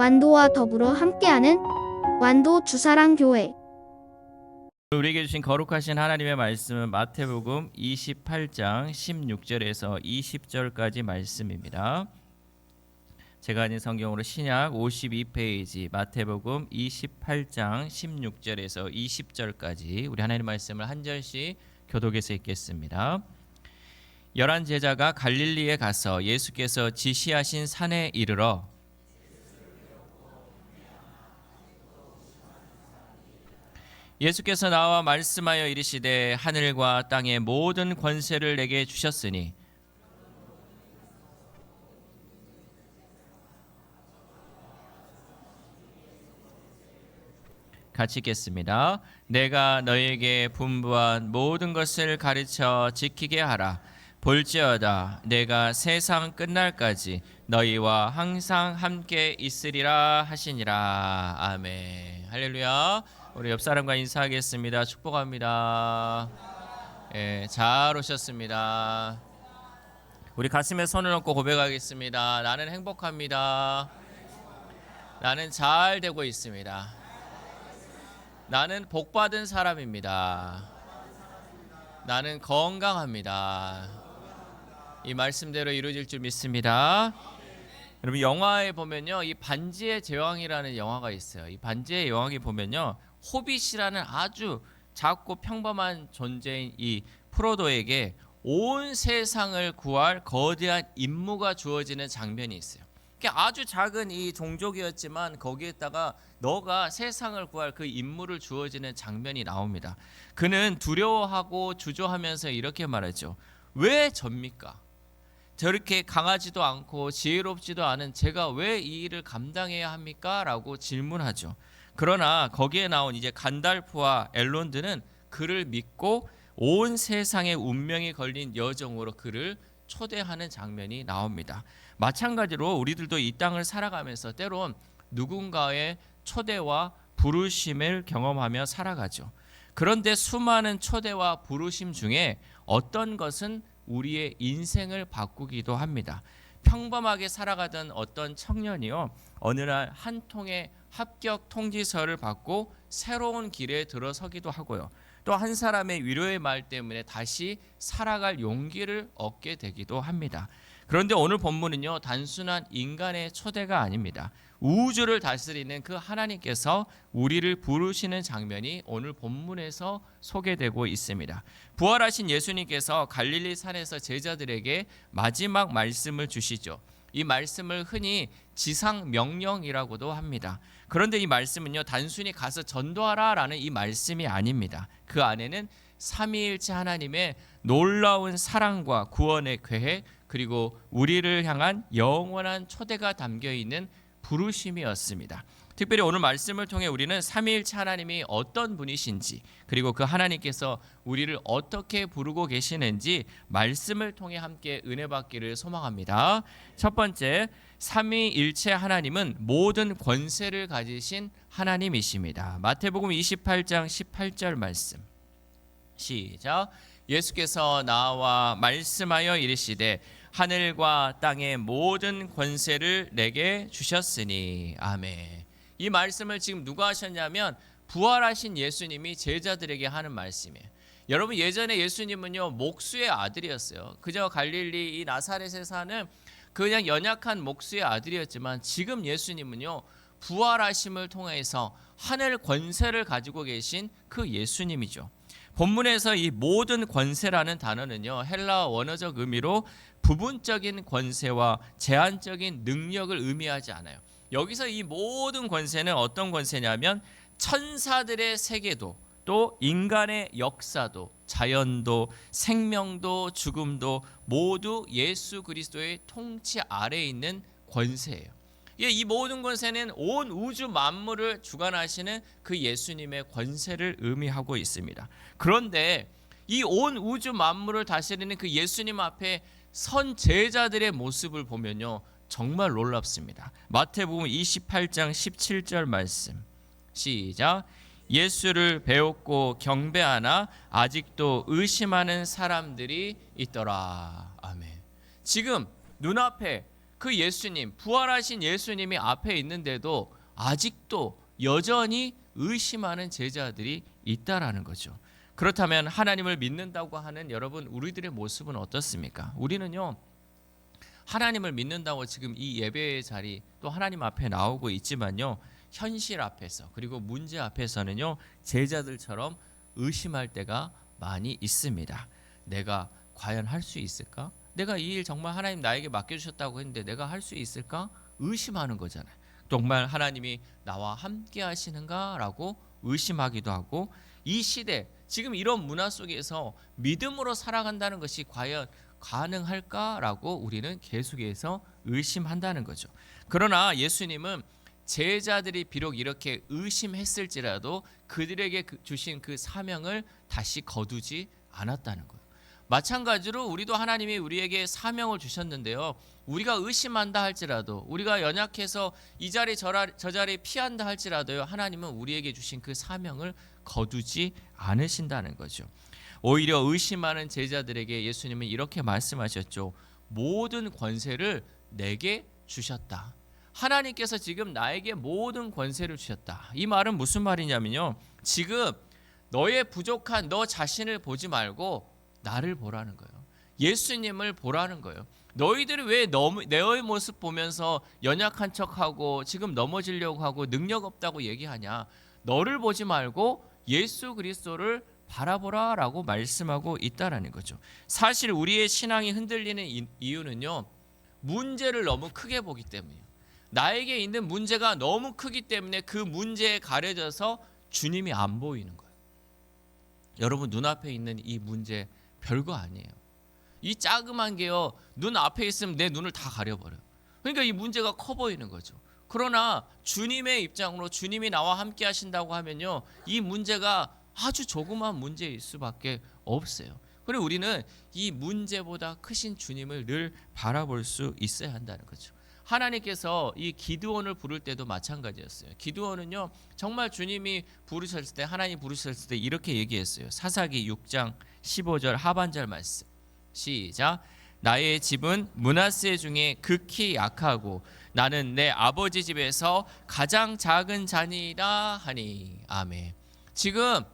완도와 더불어 함께하는 완도 주사랑교회. 우리에게 주신 거룩하신 하나님의 말씀은 마태복음 28장 16절에서 20절까지 말씀입니다. 제가 가진 성경으로 신약 52페이지 마태복음 28장 16절에서 20절까지 우리 하나님의 말씀을 한 절씩 교독해서 읽겠습니다. 11 제자가 갈릴리에 가서 예수께서 지시하신 산에 이르러 예수께서 나와 말씀하여 이르시되 하늘과 땅의 모든 권세를 내게 주셨으니 같이 읽겠습니다. 내가 너에게 분부한 모든 것을 가르쳐 지키게 하라. 볼지어다 내가 세상 끝날까지 너희와 항상 함께 있으리라 하시니라. 아멘. 할렐루야. 우리 옆 사람과 인사하겠습니다. 축복합니다. 잘 오셨습니다. 우리 가슴에 손을 얹고 고백하겠습니다. 나는 행복합니다. 나는 잘 되고 있습니다. 나는 복받은 사람입니다. 나는 건강합니다. 이 말씀대로 이루어질 줄 믿습니다. 여러분 영화에 보면요, 이 반지의 제왕이라는 영화가 있어요. 이 반지의 제왕이 보면요, 호빗이라는 아주 작고 평범한 존재인 이 프로도에게 온 세상을 구할 거대한 임무가 주어지는 장면이 있어요. 아주 작은 이 종족이었지만 거기에다가 너가 세상을 구할 그 임무를 주어지는 장면이 나옵니다. 그는 두려워하고 주저하면서 이렇게 말하죠. 왜 접니까? 저렇게 강하지도 않고 지혜롭지도 않은 제가 왜 이 일을 감당해야 합니까? 라고 질문하죠. 그러나 거기에 나온 이제 간달프와 엘론드는 그를 믿고 온 세상의 운명이 걸린 여정으로 그를 초대하는 장면이 나옵니다. 마찬가지로 우리들도 이 땅을 살아가면서 때론 누군가의 초대와 부르심을 경험하며 살아가죠. 그런데 수많은 초대와 부르심 중에 어떤 것은 우리의 인생을 바꾸기도 합니다. 평범하게 살아가던 어떤 청년이요, 어느 날 한 통의 합격 통지서를 받고 새로운 길에 들어서기도 하고요. 또 한 사람의 위로의 말 때문에 다시 살아갈 용기를 얻게 되기도 합니다. 그런데 오늘 본문은요, 단순한 인간의 초대가 아닙니다. 우주를 다스리는 그 하나님께서 우리를 부르시는 장면이 오늘 본문에서 소개되고 있습니다. 부활하신 예수님께서 갈릴리 산에서 제자들에게 마지막 말씀을 주시죠. 이 말씀을 흔히 지상 명령이라고도 합니다. 그런데 이 말씀은요, 단순히 가서 전도하라라는 이 말씀이 아닙니다. 그 안에는 삼위일체 하나님의 놀라운 사랑과 구원의 계획, 그리고 우리를 향한 영원한 초대가 담겨 있는 부르심이었습니다. 특별히 오늘 말씀을 통해 우리는 삼위일체 하나님이 어떤 분이신지, 그리고 그 하나님께서 우리를 어떻게 부르고 계시는지 말씀을 통해 함께 은혜 받기를 소망합니다. 첫 번째, 삼위일체 하나님은 모든 권세를 가지신 하나님이십니다. 마태복음 28장 18절 말씀 시작. 예수께서 나와 말씀하여 이르시되 하늘과 땅의 모든 권세를 내게 주셨으니. 아멘. 이 말씀을 지금 누가 하셨냐면 부활하신 예수님이 제자들에게 하는 말씀이에요. 여러분, 예전에 예수님은요, 목수의 아들이었어요. 그저 갈릴리 이 나사렛에 사는 그냥 연약한 목수의 아들이었지만 지금 예수님은요, 부활하심을 통해서 하늘 권세를 가지고 계신 그 예수님이죠. 본문에서 이 모든 권세라는 단어는요, 헬라어 원어적 의미로 부분적인 권세와 제한적인 능력을 의미하지 않아요. 여기서 이 모든 권세는 어떤 권세냐면 천사들의 세계도, 또 인간의 역사도, 자연도, 생명도, 죽음도 모두 예수 그리스도의 통치 아래에 있는 권세예요. 이 모든 권세는 온 우주 만물을 주관하시는 그 예수님의 권세를 의미하고 있습니다. 그런데 이 온 우주 만물을 다스리는 그 예수님 앞에 선 제자들의 모습을 보면요, 정말 놀랍습니다. 마태복음 28장 17절 말씀 시작. 예수를 배웠고 경배하나 아직도 의심하는 사람들이 있더라. 아멘. 지금 눈앞에 그 예수님, 부활하신 예수님이 앞에 있는데도 아직도 여전히 의심하는 제자들이 있다라는 거죠. 그렇다면 하나님을 믿는다고 하는 여러분, 우리들의 모습은 어떻습니까? 우리는요, 하나님을 믿는다고 지금 이 예배의 자리 또 하나님 앞에 나오고 있지만요, 현실 앞에서 그리고 문제 앞에서는요, 제자들처럼 의심할 때가 많이 있습니다. 내가 과연 할 수 있을까? 내가 이 일 정말 하나님 나에게 맡겨주셨다고 했는데 내가 할 수 있을까? 의심하는 거잖아요. 정말 하나님이 나와 함께 하시는가? 라고 의심하기도 하고, 이 시대 지금 이런 문화 속에서 믿음으로 살아간다는 것이 과연 가능할까라고 우리는 계속해서 의심한다는 거죠. 그러나 예수님은 제자들이 비록 이렇게 의심했을지라도 그들에게 주신 그 사명을 다시 거두지 않았다는 거예요. 마찬가지로 우리도 하나님이 우리에게 사명을 주셨는데요, 우리가 의심한다 할지라도, 우리가 연약해서 이 자리 저 자리 피한다 할지라도요, 하나님은 우리에게 주신 그 사명을 거두지 않으신다는 거죠. 오히려 의심하는 제자들에게 예수님은 이렇게 말씀하셨죠. 모든 권세를 내게 주셨다. 하나님께서 지금 나에게 모든 권세를 주셨다. 이 말은 무슨 말이냐면요, 지금 너의 부족한 너 자신을 보지 말고 나를 보라는 거예요. 예수님을 보라는 거예요. 너희들이 왜 너의 모습 보면서 연약한 척하고 지금 넘어지려고 하고 능력 없다고 얘기하냐. 너를 보지 말고 예수 그리스도를 바라보라라고 말씀하고 있다라는 거죠. 사실 우리의 신앙이 흔들리는 이유는요, 문제를 너무 크게 보기 때문이에요. 나에게 있는 문제가 너무 크기 때문에 그 문제에 가려져서 주님이 안 보이는 거예요. 여러분, 눈앞에 있는 이 문제 별거 아니에요. 이 자그만 게요, 눈 앞에 있으면 내 눈을 다 가려버려요. 그러니까 이 문제가 커 보이는 거죠. 그러나 주님의 입장으로 주님이 나와 함께 하신다고 하면요, 이 문제가 아주 조그만 문제일 수밖에 없어요. 그리고 우리는 이 문제보다 크신 주님을 늘 바라볼 수 있어야 한다는 거죠. 하나님께서 이 기드온을 부를 때도 마찬가지였어요. 기드온은요, 정말 주님이 부르셨을 때, 하나님 부르셨을 때 이렇게 얘기했어요. 사사기 6장 15절 하반절 말씀. 시작. 나의 집은 므낫세 중에 극히 약하고 나는 내 아버지 집에서 가장 작은 자니이다 하니. 아멘. 지금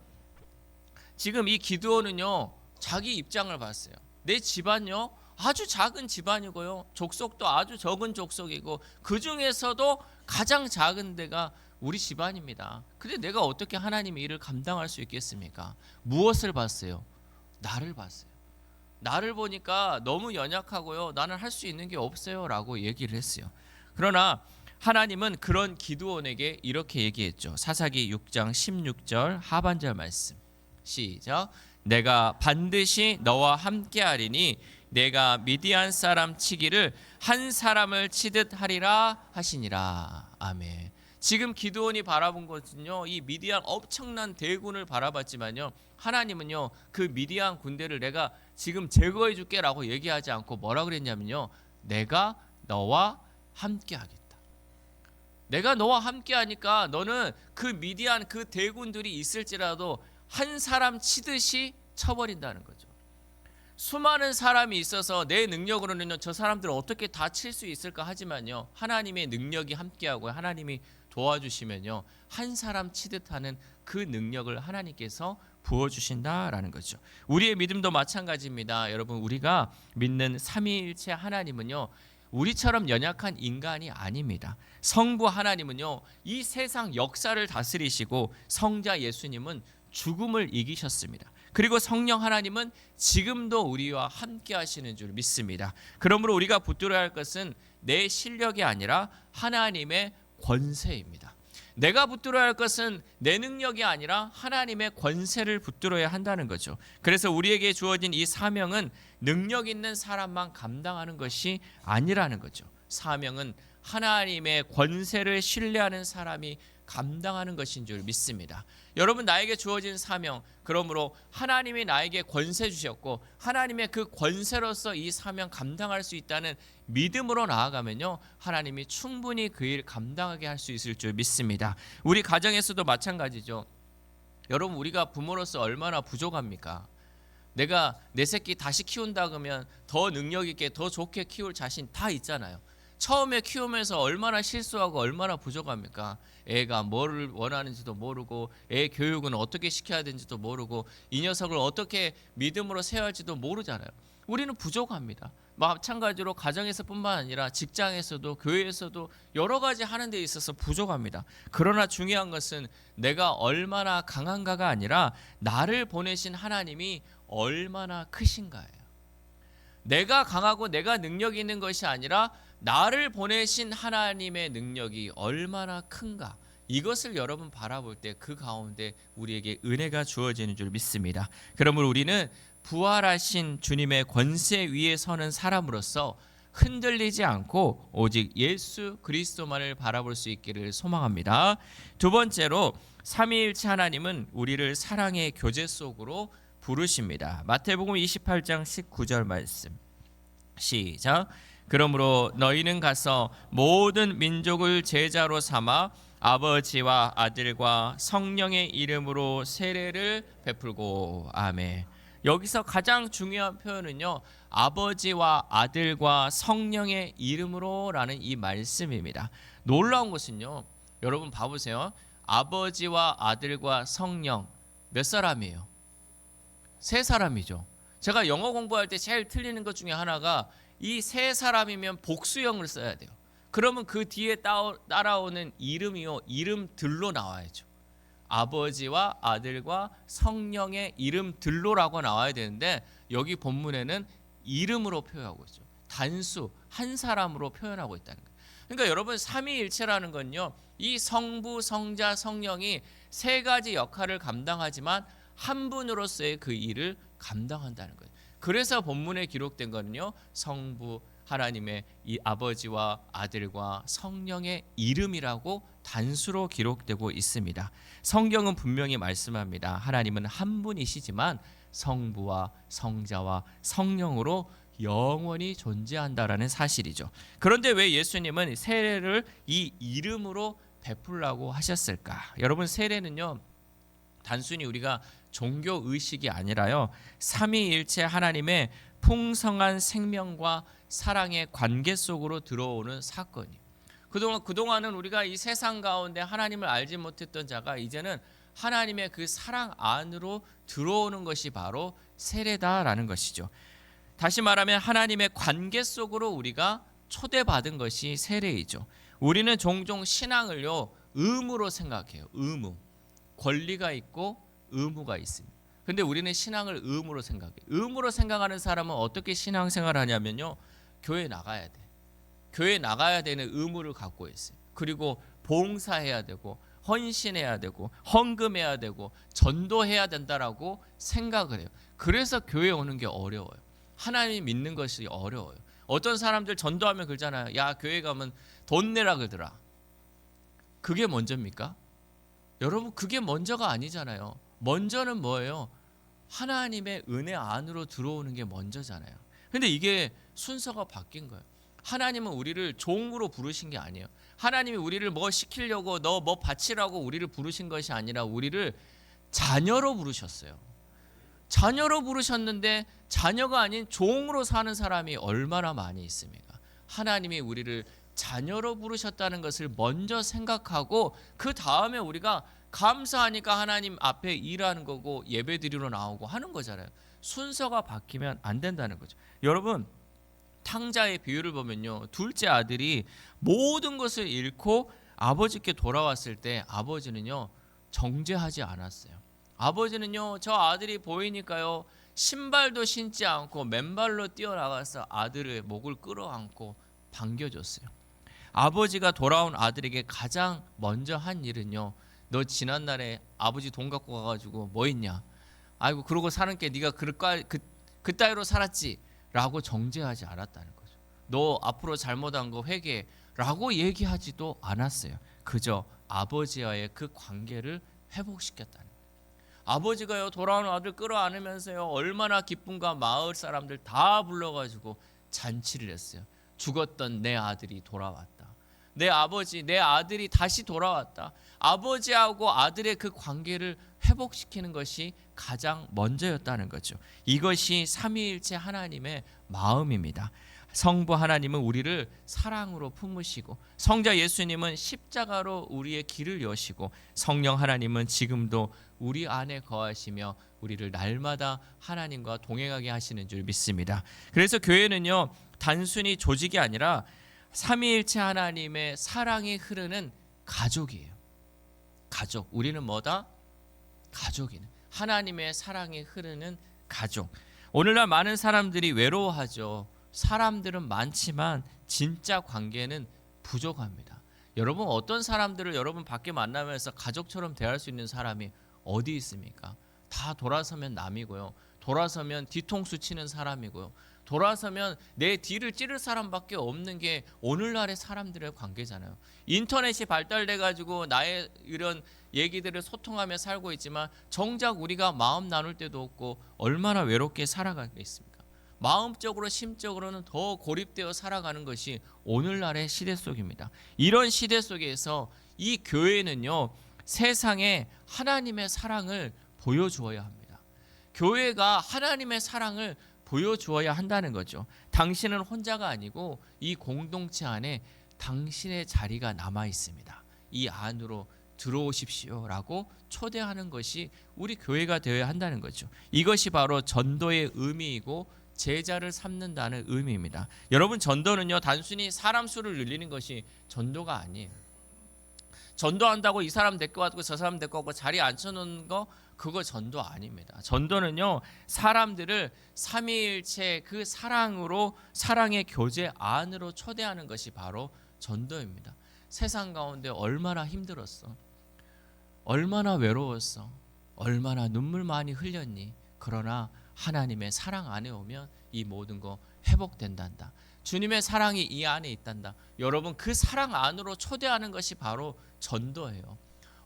이 기드온은요, 자기 입장을 봤어요. 내 집안요, 아주 작은 집안이고요, 족속도 아주 적은 족속이고 그 중에서도 가장 작은 데가 우리 집안입니다. 근데 내가 어떻게 하나님의 일을 감당할 수 있겠습니까? 무엇을 봤어요? 나를 봤어요. 나를 보니까 너무 연약하고요, 나는 할 수 있는 게 없어요 라고 얘기를 했어요. 그러나 하나님은 그런 기드온에게 이렇게 얘기했죠. 사사기 6장 16절 하반절 말씀. 시작. 내가 반드시 너와 함께 하리니 내가 미디안 사람 치기를 한 사람을 치듯 하리라 하시니라. 아멘. 지금 기드온이 바라본 것은요, 이 미디안 엄청난 대군을 바라봤지만요, 하나님은요, 그 미디안 군대를 내가 지금 제거해 줄게 라고 얘기하지 않고 뭐라 그랬냐면요, 내가 너와 함께 하겠다. 내가 너와 함께 하니까 너는 그 미디안 그 대군들이 있을지라도 한 사람 치듯이 쳐버린다는 거죠. 수많은 사람이 있어서 내 능력으로는요, 저 사람들을 어떻게 다 칠 수 있을까 하지만요, 하나님의 능력이 함께하고 하나님이 도와주시면요, 한 사람 치듯 하는 그 능력을 하나님께서 부어주신다라는 거죠. 우리의 믿음도 마찬가지입니다. 여러분, 우리가 믿는 삼위일체 하나님은요, 우리처럼 연약한 인간이 아닙니다. 성부 하나님은요, 이 세상 역사를 다스리시고 성자 예수님은 죽음을 이기셨습니다. 그리고 성령 하나님은 지금도 우리와 함께 하시는 줄 믿습니다. 그러므로 우리가 붙들어야 할 것은 내 실력이 아니라 하나님의 권세입니다. 내가 붙들어야 할 것은 내 능력이 아니라 하나님의 권세를 붙들어야 한다는 거죠. 그래서 우리에게 주어진 이 사명은 능력 있는 사람만 감당하는 것이 아니라는 거죠. 사명은 하나님의 권세를 신뢰하는 사람이 감당하는 것인 줄 믿습니다. 여러분, 나에게 주어진 사명, 그러므로 하나님이 나에게 권세 주셨고 하나님의 그 권세로서 이 사명 감당할 수 있다는 믿음으로 나아가면요, 하나님이 충분히 그 일 감당하게 할 수 있을 줄 믿습니다. 우리 가정에서도 마찬가지죠. 여러분, 우리가 부모로서 얼마나 부족합니까? 내가 내 새끼 다시 키운다 그러면 더 능력 있게 더 좋게 키울 자신 다 있잖아요. 처음에 키우면서 얼마나 실수하고 얼마나 부족합니까? 애가 뭐를 원하는지도 모르고 애 교육은 어떻게 시켜야 되는지도 모르고 이 녀석을 어떻게 믿음으로 세워야 할지도 모르잖아요. 우리는 부족합니다. 마찬가지로 가정에서뿐만 아니라 직장에서도 교회에서도 여러 가지 하는 데 있어서 부족합니다. 그러나 중요한 것은 내가 얼마나 강한가가 아니라 나를 보내신 하나님이 얼마나 크신가예요. 내가 강하고 내가 능력이 있는 것이 아니라 나를 보내신 하나님의 능력이 얼마나 큰가, 이것을 여러분 바라볼 때 그 가운데 우리에게 은혜가 주어지는 줄 믿습니다. 그러므로 우리는 부활하신 주님의 권세 위에 서는 사람으로서 흔들리지 않고 오직 예수 그리스도만을 바라볼 수 있기를 소망합니다. 두 번째로 삼위일체 하나님은 우리를 사랑의 교제 속으로 부르십니다. 마태복음 28장 19절 말씀 시작. 그러므로 너희는 가서 모든 민족을 제자로 삼아 아버지와 아들과 성령의 이름으로 세례를 베풀고. 아멘. 여기서 가장 중요한 표현은요, 아버지와 아들과 성령의 이름으로라는 이 말씀입니다. 놀라운 것은요, 여러분 봐보세요. 아버지와 아들과 성령 몇 사람이에요? 세 사람이죠. 제가 영어 공부할 때 제일 틀리는 것 중에 하나가 이 세 사람이면 복수형을 써야 돼요. 그러면 그 뒤에 따라오는 이름이요, 이름들로 나와야죠. 아버지와 아들과 성령의 이름들로라고 나와야 되는데 여기 본문에는 이름으로 표현하고 있죠. 단수 한 사람으로 표현하고 있다는 거예요. 그러니까 여러분 삼위일체라는 건요, 이 성부, 성자, 성령이 세 가지 역할을 감당하지만 한 분으로서의 그 일을 감당한다는 거예요. 그래서 본문에 기록된 거는요, 성부 하나님의 이 아버지와 아들과 성령의 이름이라고 단수로 기록되고 있습니다. 성경은 분명히 말씀합니다. 하나님은 한 분이시지만 성부와 성자와 성령으로 영원히 존재한다라는 사실이죠. 그런데 왜 예수님은 세례를 이 이름으로 베풀라고 하셨을까? 여러분, 세례는요, 단순히 우리가 종교 의식이 아니라요, 삼위일체 하나님의 풍성한 생명과 사랑의 관계 속으로 들어오는 사건이에요. 그동안은 우리가 이 세상 가운데 하나님을 알지 못했던 자가 이제는 하나님의 그 사랑 안으로 들어오는 것이 바로 세례다라는 것이죠. 다시 말하면 하나님의 관계 속으로 우리가 초대받은 것이 세례이죠. 우리는 종종 신앙을요, 의무로 생각해요. 의무. 권리가 있고 의무가 있습니다. 근데 우리는 신앙을 의무로 생각해요. 의무로 생각하는 사람은 어떻게 신앙생활을 하냐면요, 교회 나가야 돼. 교회 나가야 되는 의무를 갖고 있어요. 그리고 봉사해야 되고 헌신해야 되고 헌금해야 되고 전도해야 된다라고 생각을 해요. 그래서 교회 오는 게 어려워요. 하나님 믿는 것이 어려워요. 어떤 사람들 전도하면 그러잖아요. 야, 교회 가면 돈 내라 그러더라. 그게 먼저입니까? 여러분, 그게 먼저가 아니잖아요. 먼저는 뭐예요? 하나님의 은혜 안으로 들어오는 게 먼저잖아요. 근데 이게 순서가 바뀐 거예요. 하나님은 우리를 종으로 부르신 게 아니에요. 하나님이 우리를 뭐 시키려고 너 뭐 바치라고 우리를 부르신 것이 아니라 우리를 자녀로 부르셨어요. 자녀로 부르셨는데 자녀가 아닌 종으로 사는 사람이 얼마나 많이 있습니까? 하나님이 우리를 자녀로 부르셨다는 것을 먼저 생각하고 그 다음에 우리가 감사하니까 하나님 앞에 일하는 거고 예배드리러 나오고 하는 거잖아요. 순서가 바뀌면 안 된다는 거죠. 여러분, 탕자의 비유를 보면요, 둘째 아들이 모든 것을 잃고 아버지께 돌아왔을 때 아버지는요, 정죄하지 않았어요. 아버지는요, 저 아들이 보이니까요, 신발도 신지 않고 맨발로 뛰어나가서 아들의 목을 끌어안고 반겨줬어요. 아버지가 돌아온 아들에게 가장 먼저 한 일은요, 너 지난날에 아버지 돈 갖고 가가지고 뭐 했냐? 아이고, 그러고 사는 게 네가 그따위로 살았지 라고 정죄하지 않았다는 거죠. 너 앞으로 잘못한 거 회개라고 얘기하지도 않았어요. 그저 아버지와의 그 관계를 회복시켰다는 거예요. 아버지가요, 돌아오는 아들 끌어안으면서요, 얼마나 기쁨과 마을 사람들 다 불러가지고 잔치를 했어요. 죽었던 내 아들이 돌아왔다. 내 아버지, 내 아들이 다시 돌아왔다. 아버지하고 아들의 그 관계를 회복시키는 것이 가장 먼저였다는 거죠. 이것이 삼위일체 하나님의 마음입니다. 성부 하나님은 우리를 사랑으로 품으시고 성자 예수님은 십자가로 우리의 길을 여시고 성령 하나님은 지금도 우리 안에 거하시며 우리를 날마다 하나님과 동행하게 하시는 줄 믿습니다. 그래서 교회는요, 단순히 조직이 아니라 삼위일체 하나님의 사랑이 흐르는 가족이에요. 가족. 우리는 뭐다? 가족이네. 하나님의 사랑이 흐르는 가족. 오늘날 많은 사람들이 외로워하죠. 사람들은 많지만 진짜 관계는 부족합니다. 여러분, 어떤 사람들을 여러분 밖에 만나면서 가족처럼 대할 수 있는 사람이 어디 있습니까? 다 돌아서면 남이고요. 돌아서면 뒤통수 치는 사람이고요. 돌아서면 내 뒤를 찌를 사람밖에 없는 게 오늘날의 사람들의 관계잖아요. 인터넷이 발달돼 가지고 나의 이런 얘기들을 소통하며 살고 있지만 정작 우리가 마음 나눌 때도 없고 얼마나 외롭게 살아가겠습니까? 마음적으로 심적으로는 더 고립되어 살아가는 것이 오늘날의 시대 속입니다. 이런 시대 속에서 이 교회는요, 세상에 하나님의 사랑을 보여주어야 합니다. 교회가 하나님의 사랑을 보여주어야 한다는 거죠. 당신은 혼자가 아니고 이 공동체 안에 당신의 자리가 남아 있습니다. 이 안으로 들어오십시오라고 초대하는 것이 우리 교회가 되어야 한다는 거죠. 이것이 바로 전도의 의미이고 제자를 삼는다는 의미입니다. 여러분, 전도는요, 단순히 사람 수를 늘리는 것이 전도가 아니에요. 전도한다고 이 사람 데리고 왔고 저 사람 데리고 왔고 자리에 앉혀놓는 거, 그거 전도 아닙니다. 전도는요, 사람들을 삼위일체 그 사랑으로, 사랑의 교제 안으로 초대하는 것이 바로 전도입니다. 세상 가운데 얼마나 힘들었어, 얼마나 외로웠어, 얼마나 눈물 많이 흘렸니? 그러나 하나님의 사랑 안에 오면 이 모든 거 회복된단다. 주님의 사랑이 이 안에 있단다. 여러분, 그 사랑 안으로 초대하는 것이 바로 전도예요.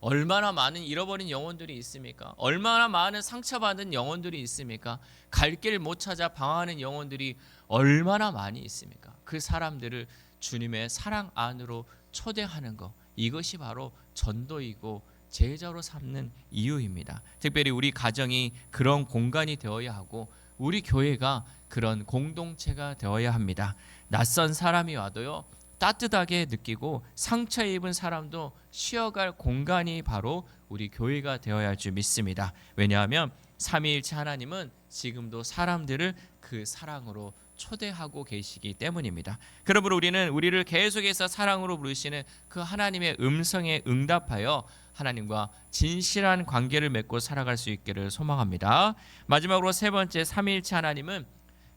얼마나 많은 잃어버린 영혼들이 있습니까? 얼마나 많은 상처받은 영혼들이 있습니까? 갈 길 못 찾아 방황하는 영혼들이 얼마나 많이 있습니까? 그 사람들을 주님의 사랑 안으로 초대하는 것, 이것이 바로 전도이고 제자로 삼는 이유입니다. 특별히 우리 가정이 그런 공간이 되어야 하고 우리 교회가 그런 공동체가 되어야 합니다. 낯선 사람이 와도요, 따뜻하게 느끼고 상처 입은 사람도 쉬어갈 공간이 바로 우리 교회가 되어야 할 줄 믿습니다. 왜냐하면 삼위일체 하나님은 지금도 사람들을 그 사랑으로 초대하고 계시기 때문입니다. 그러므로 우리는 우리를 계속해서 사랑으로 부르시는 그 하나님의 음성에 응답하여 하나님과 진실한 관계를 맺고 살아갈 수 있기를 소망합니다. 마지막으로 세 번째, 삼위일체 하나님은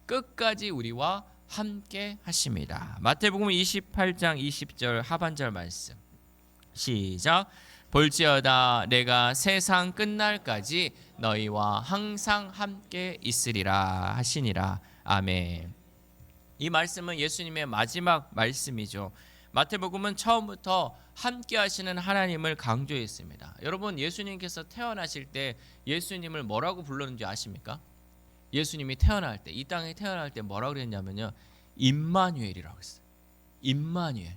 끝까지 우리와 함께 하십니다. 마태복음 28장 20절 하반절 말씀 시작. 볼지어다 내가 세상 끝날까지 너희와 항상 함께 있으리라 하시니라. 아멘. 이 말씀은 예수님의 마지막 말씀이죠. 마태복음은 처음부터 함께 하시는 하나님을 강조했습니다. 여러분, 예수님께서 태어나실 때 예수님을 뭐라고 불렀는지 아십니까? 예수님이 태어날 때, 이 땅에 태어날 때 뭐라고 그랬냐면요, 임마누엘이라고 했어요. 임마누엘.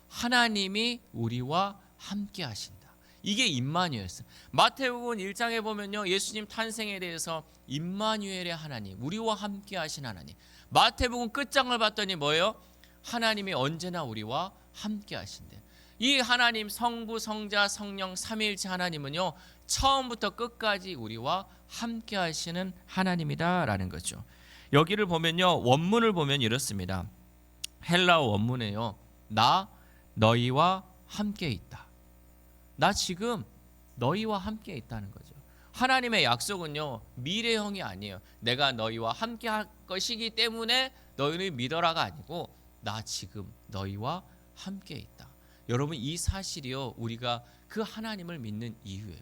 하나님이 우리와 함께 하신다. 이게 임마누엘이었어요. 마태복음 1장에 보면요, 예수님 탄생에 대해서 임마누엘의 하나님, 우리와 함께 하신 하나님. 마태복음 끝장을 봤더니 뭐예요? 하나님이 언제나 우리와 함께 하신대. 이 하나님, 성부, 성자, 성령, 삼위일체 하나님은요, 처음부터 끝까지 우리와 함께 하시는 하나님이다라는 거죠. 여기를 보면요, 원문을 보면 이렇습니다. 헬라어 원문에요, 나 너희와 함께 있다. 나 지금 너희와 함께 있다는 거죠. 하나님의 약속은요, 미래형이 아니에요. 내가 너희와 함께 할 것이기 때문에 너희는 믿어라가 아니고 나 지금 너희와 함께 있다. 여러분, 이 사실이요, 우리가 그 하나님을 믿는 이유예요.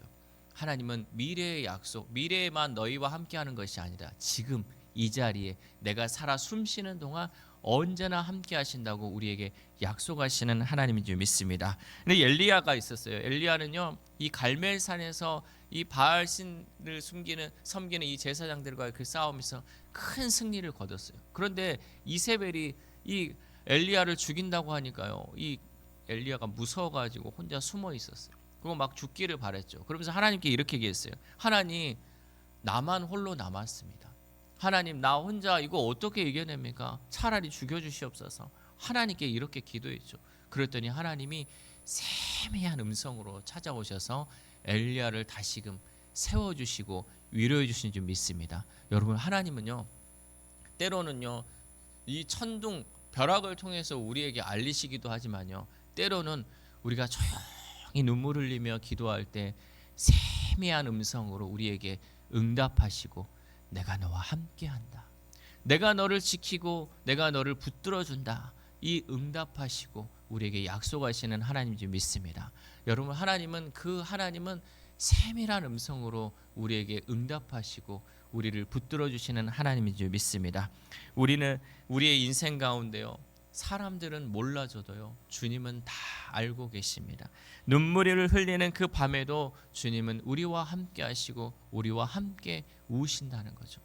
하나님은 미래의 약속, 미래에만 너희와 함께하는 것이 아니라 지금 이 자리에 내가 살아 숨쉬는 동안 언제나 함께 하신다고 우리에게 약속하시는 하나님인 줄 믿습니다. 근데 엘리야가 있었어요. 엘리야는요, 이 갈멜산에서 이 바알 신을 섬기는 이 제사장들과의 그 싸움에서 큰 승리를 거뒀어요. 그런데 이세벨이 이 엘리야를 죽인다고 하니까요, 이 엘리야가 무서워가지고 혼자 숨어 있었어요. 그리고 막 죽기를 바랬죠. 그러면서 하나님께 이렇게 얘기했어요. 하나님, 나만 홀로 남았습니다. 하나님 나 혼자 이거 어떻게 이겨냅니까? 차라리 죽여주시옵소서. 하나님께 이렇게 기도했죠. 그랬더니 하나님이 세미한 음성으로 찾아오셔서 엘리야를 다시금 세워주시고 위로해 주신 줄 믿습니다. 여러분, 하나님은요 때로는요 이 천둥 벼락을 통해서 우리에게 알리시기도 하지만요 때로는 우리가 조용히 눈물 흘리며 기도할 때 세미한 음성으로 우리에게 응답하시고 내가 너와 함께한다, 내가 너를 지키고 내가 너를 붙들어준다, 이 응답하시고 우리에게 약속하시는 하나님인 줄 믿습니다. 여러분, 하나님은 세밀한 음성으로 우리에게 응답하시고 우리를 붙들어 주시는 하나님인 줄 믿습니다. 우리는 우리의 인생 가운데요 사람들은 몰라줘도요 주님은 다 알고 계십니다. 눈물을 흘리는 그 밤에도 주님은 우리와 함께 하시고 우리와 함께 우신다는 거죠.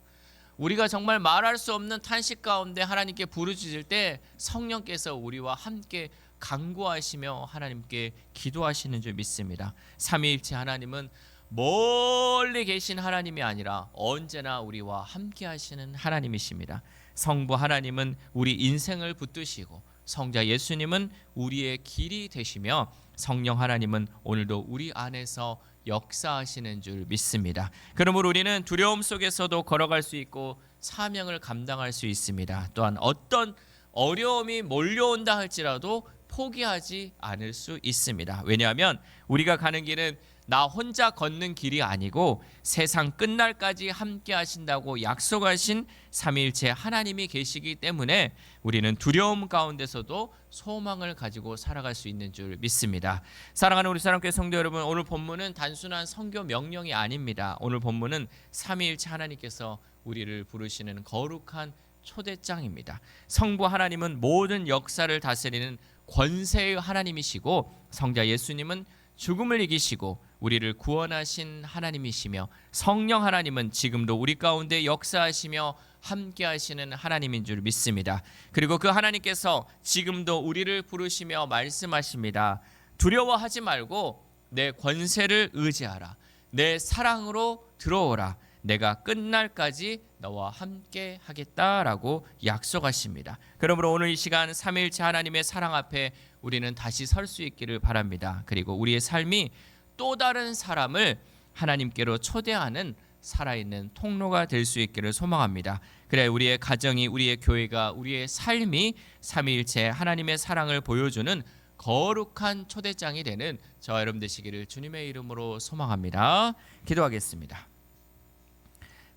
우리가 정말 말할 수 없는 탄식 가운데 하나님께 부르짖을 때 성령께서 우리와 함께 간구하시며 하나님께 기도하시는 줄 믿습니다. 삼위일체 하나님은 멀리 계신 하나님이 아니라 언제나 우리와 함께 하시는 하나님이십니다. 성부 하나님은 우리 인생을 붙드시고 성자 예수님은 우리의 길이 되시며 성령 하나님은 오늘도 우리 안에서 역사하시는 줄 믿습니다. 그러므로 우리는 두려움 속에서도 걸어갈 수 있고 사명을 감당할 수 있습니다. 또한 어떤 어려움이 몰려온다 할지라도 포기하지 않을 수 있습니다. 왜냐하면 우리가 가는 길은 나 혼자 걷는 길이 아니고 세상 끝날까지 함께 하신다고 약속하신 삼위일체 하나님이 계시기 때문에 우리는 두려움 가운데서도 소망을 가지고 살아갈 수 있는 줄 믿습니다. 사랑하는 우리 사랑교회 성도 여러분, 오늘 본문은 단순한 선교 명령이 아닙니다. 오늘 본문은 삼위일체 하나님께서 우리를 부르시는 거룩한 초대장입니다. 성부 하나님은 모든 역사를 다스리는 권세의 하나님이시고 성자 예수님은 죽음을 이기시고 우리를 구원하신 하나님이시며 성령 하나님은 지금도 우리 가운데 역사하시며 함께 하시는 하나님인 줄 믿습니다. 그리고 그 하나님께서 지금도 우리를 부르시며 말씀하십니다. 두려워하지 말고 내 권세를 의지하라. 내 사랑으로 들어오라. 내가 끝날까지 너와 함께 하겠다라고 약속하십니다. 그러므로 오늘 이 시간 삼위일체 하나님의 사랑 앞에 우리는 다시 설 수 있기를 바랍니다. 그리고 우리의 삶이 또 다른 사람을 하나님께로 초대하는 살아있는 통로가 될 수 있기를 소망합니다. 그래야 우리의 가정이, 우리의 교회가, 우리의 삶이 삼위일체 하나님의 사랑을 보여주는 거룩한 초대장이 되는 저와 여러분 되시기를 주님의 이름으로 소망합니다. 기도하겠습니다.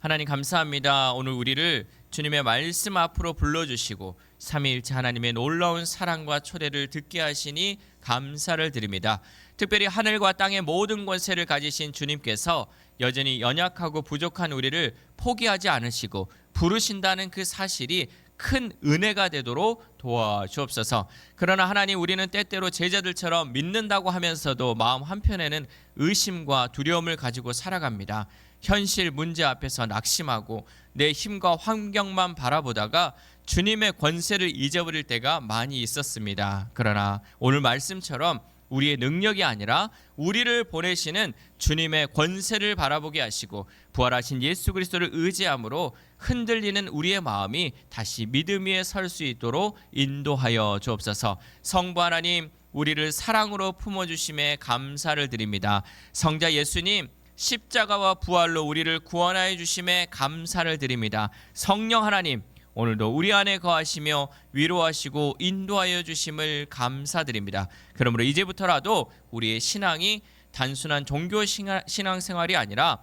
하나님 감사합니다. 오늘 우리를 주님의 말씀 앞으로 불러주시고 삼위일체 하나님의 놀라운 사랑과 초대를 듣게 하시니 감사를 드립니다. 특별히 하늘과 땅의 모든 권세를 가지신 주님께서 여전히 연약하고 부족한 우리를 포기하지 않으시고 부르신다는 그 사실이 큰 은혜가 되도록 도와주옵소서. 그러나 하나님, 우리는 때때로 제자들처럼 믿는다고 하면서도 마음 한편에는 의심과 두려움을 가지고 살아갑니다. 현실 문제 앞에서 낙심하고 내 힘과 환경만 바라보다가 주님의 권세를 잊어버릴 때가 많이 있었습니다. 그러나 오늘 말씀처럼 우리의 능력이 아니라 우리를 보내시는 주님의 권세를 바라보게 하시고 부활하신 예수 그리스도를 의지함으로 흔들리는 우리의 마음이 다시 믿음 위에 설 수 있도록 인도하여 주옵소서. 성부 하나님, 우리를 사랑으로 품어주심에 감사를 드립니다. 성자 예수님, 십자가와 부활로 우리를 구원하여 주심에 감사를 드립니다. 성령 하나님, 오늘도 우리 안에 거하시며 위로하시고 인도하여 주심을 감사드립니다. 그러므로 이제부터라도 우리의 신앙이 단순한 종교 신앙생활이 아니라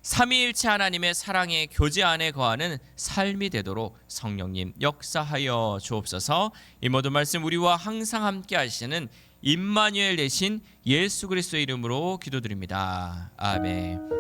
삼위일체 하나님의 사랑의 교제 안에 거하는 삶이 되도록 성령님 역사하여 주옵소서. 이 모든 말씀 우리와 항상 함께 하시는 임마누엘 되신 예수 그리스도의 이름으로 기도드립니다. 아멘.